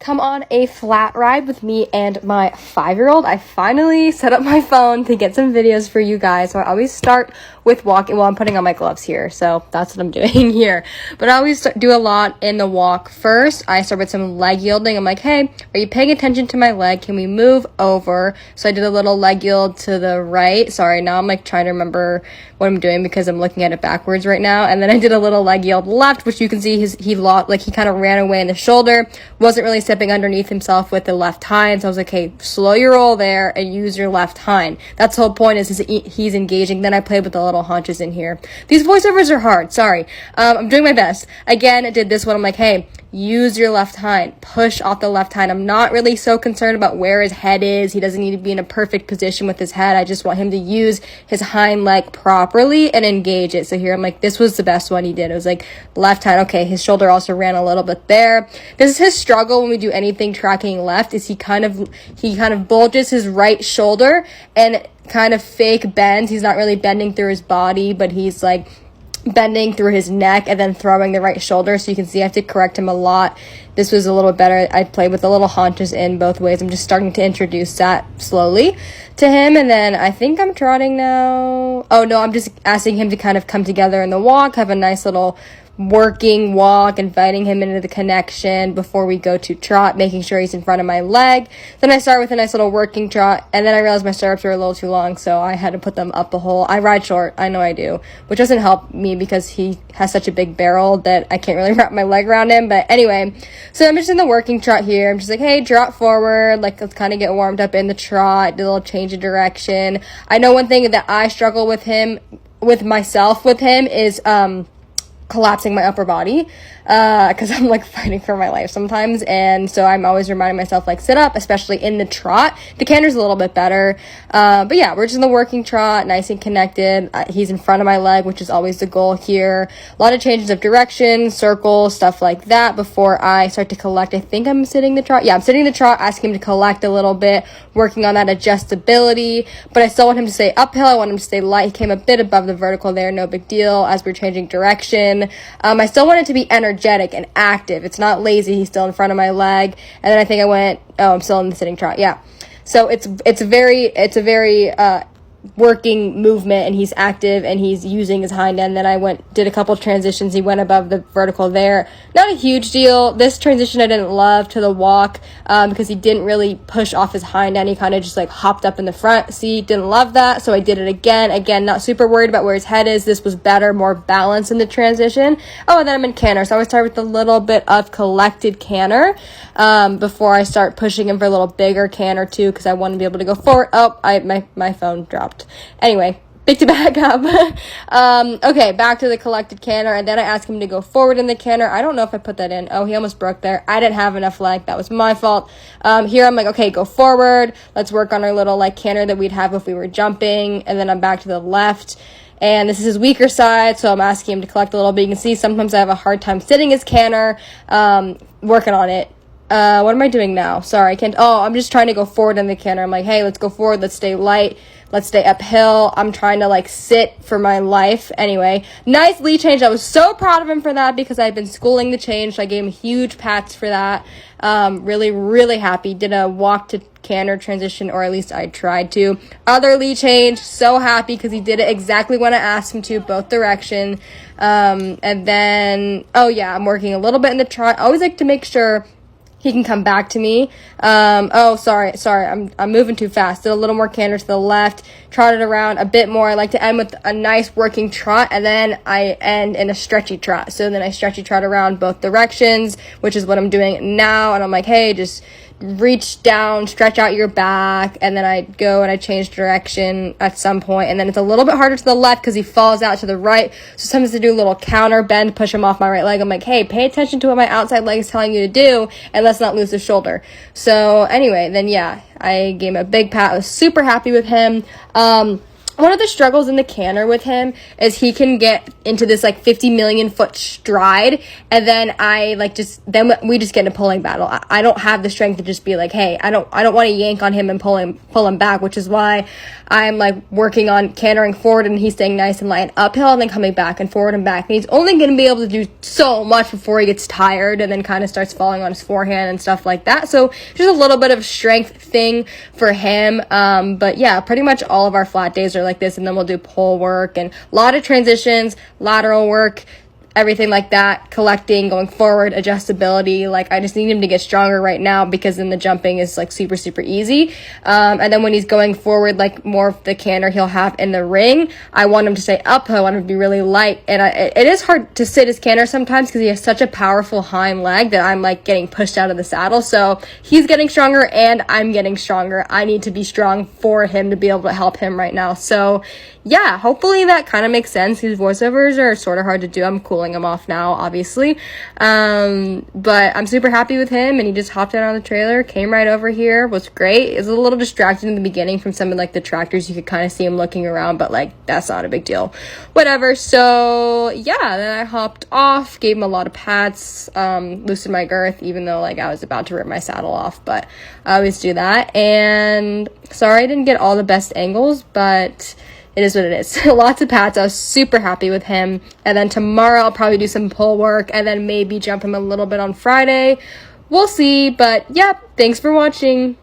come on a flat ride with me and my 5-year-old. I finally set up my phone to get some videos for you guys. So I always start with walking. Well, I'm putting on my gloves here, so that's what I'm doing here. But I always do a lot in the walk. First, I start with some leg yielding. I'm like, hey, are you paying attention to my leg? Can we move over? So I did a little leg yield to the right. Sorry, now I'm like trying to remember what I'm doing because I'm looking at it backwards right now. And then I did a little leg yield left, which you can see he kind of ran away in the shoulder. Wasn't really stepping underneath himself with the left hind. So I was like, hey, slow your roll there and use your left hind. That's the whole point is he's engaging. Then I played with the little haunches in here. These voiceovers are hard. Sorry. I'm doing my best. Again, I did this one. I'm like, hey, use your left hind. Push off the left hind. I'm not really so concerned about where his head is. He doesn't need to be in a perfect position with his head. I just want him to use his hind leg properly and engage it. So here I'm like, this was the best one he did. It was like left hind. Okay, his shoulder also ran a little bit there. This is his struggle when we do anything tracking left is he kind of bulges his right shoulder and kind of fake bends. He's not really bending through his body, but he's like bending through his neck and then throwing the right shoulder. So you can see I have to correct him a lot. This was a little better. I played with the little haunches in both ways. I'm just starting to introduce that slowly to him. And then I think I'm trotting now. Oh no, I'm just asking him to kind of come together in the walk, have a nice little working walk, inviting him into the connection before we go to trot, making sure he's in front of my leg. Then I start with a nice little working trot, and then I realized my stirrups were a little too long, so I had to put them up a hole. I ride short, I know I do, which doesn't help me because he has such a big barrel that I can't really wrap my leg around him. But anyway, so I'm just in the working trot here. I'm just like, hey, trot forward, like let's kind of get warmed up in the trot, do a little change of direction. I know one thing that I struggle with him is collapsing my upper body because I'm like fighting for my life sometimes, and so I'm always reminding myself like sit up, especially in the trot. The canter's a little bit better, but yeah, we're just in the working trot, nice and connected. He's in front of my leg, which is always the goal here. A lot of changes of direction, circle, stuff like that before I start to collect. I think I'm sitting the trot. Yeah, I'm sitting the trot, asking him to collect a little bit, working on that adjustability, but I still want him to stay uphill. I want him to stay light. He came a bit above the vertical there, no big deal as we're changing direction. I still want it to be energetic and active. It's not lazy. He's still in front of my leg. And then I think I'm still in the sitting trot. Yeah. So it's a very working movement, and he's active and he's using his hind end. Then I did a couple transitions. He went above the vertical there. Not a huge deal. This transition I didn't love to the walk because he didn't really push off his hind end. He kind of just like hopped up in the front. See, didn't love that. So I did it again. Again, not super worried about where his head is. This was better, more balance in the transition. Oh, and then I'm in canter. So I always start with a little bit of collected canter before I start pushing him for a little bigger canter too, because I want to be able to go forward. Oh, my phone dropped. Anyway, picked it back up. Okay, back to the collected canter, and then I asked him to go forward in the canter. I don't know if I put that in. Oh, he almost broke there. I didn't have enough leg. That was my fault. Here I'm like, okay, go forward. Let's work on our little like canter that we'd have if we were jumping, and then I'm back to the left. And this is his weaker side, so I'm asking him to collect a little bit. You can see sometimes I have a hard time sitting his canter, working on it. What am I doing now? Sorry, I can't. Oh, I'm just trying to go forward in the canter. I'm like, hey, let's go forward. Let's stay light. Let's stay uphill. I'm trying to like sit for my life. Anyway, nice lead change. I was so proud of him for that because I've been schooling the change. So I gave him huge pats for that. Really, really happy. Did a walk to canter transition, or at least I tried to. Other lead change. So happy because he did it exactly when I asked him to, both direction. And then, oh yeah, I'm working a little bit in the trot. I always like to make sure he can come back to me. Sorry. I'm moving too fast. Did a little more canter to the left. Trotted around a bit more. I like to end with a nice working trot, and then I end in a stretchy trot. So then I stretchy trot around both directions, which is what I'm doing now. And I'm like, hey, just reach down, stretch out your back, and then I go and I change direction at some point, and then it's a little bit harder to the left because he falls out to the right. So sometimes to do a little counter bend, push him off my right leg. I'm like, hey, pay attention to what my outside leg is telling you to do, and let's not lose the shoulder. So anyway, then yeah, I gave him a big pat. I was super happy with him. one of the struggles in the canter with him is he can get into this like 50 million foot stride, and then then we just get in a pulling battle. I don't have the strength to just be like, hey, I don't want to yank on him and pull him back, which is why I'm like working on cantering forward and he's staying nice and light uphill and then coming back and forward and back. And he's only going to be able to do so much before he gets tired and then kind of starts falling on his forehand and stuff like that. So just a little bit of strength thing for him. But yeah, pretty much all of our flat days are like this, and then we'll do pole work and a lot of transitions, lateral work, everything like that, collecting, going forward, adjustability. Like, I just need him to get stronger right now because then the jumping is like super, super easy. And then when he's going forward, like more of the canter he'll have in the ring, I want him to stay up. I want him to be really light. And it is hard to sit his canter sometimes because he has such a powerful hind leg that I'm like getting pushed out of the saddle. So he's getting stronger and I'm getting stronger. I need to be strong for him to be able to help him right now. So yeah, hopefully that kind of makes sense. These voiceovers are sort of hard to do. I'm cooling him off now, obviously. But I'm super happy with him, and he just hopped in on the trailer, came right over here, was great. It was a little distracted in the beginning from some of like the tractors. You could kind of see him looking around, but like that's not a big deal. Whatever. So yeah, then I hopped off, gave him a lot of pats, loosened my girth, even though like I was about to rip my saddle off, but I always do that. And sorry I didn't get all the best angles, but it is what it is. Lots of pats. I was super happy with him. And then tomorrow I'll probably do some pole work and then maybe jump him a little bit on Friday. We'll see. But yeah, thanks for watching.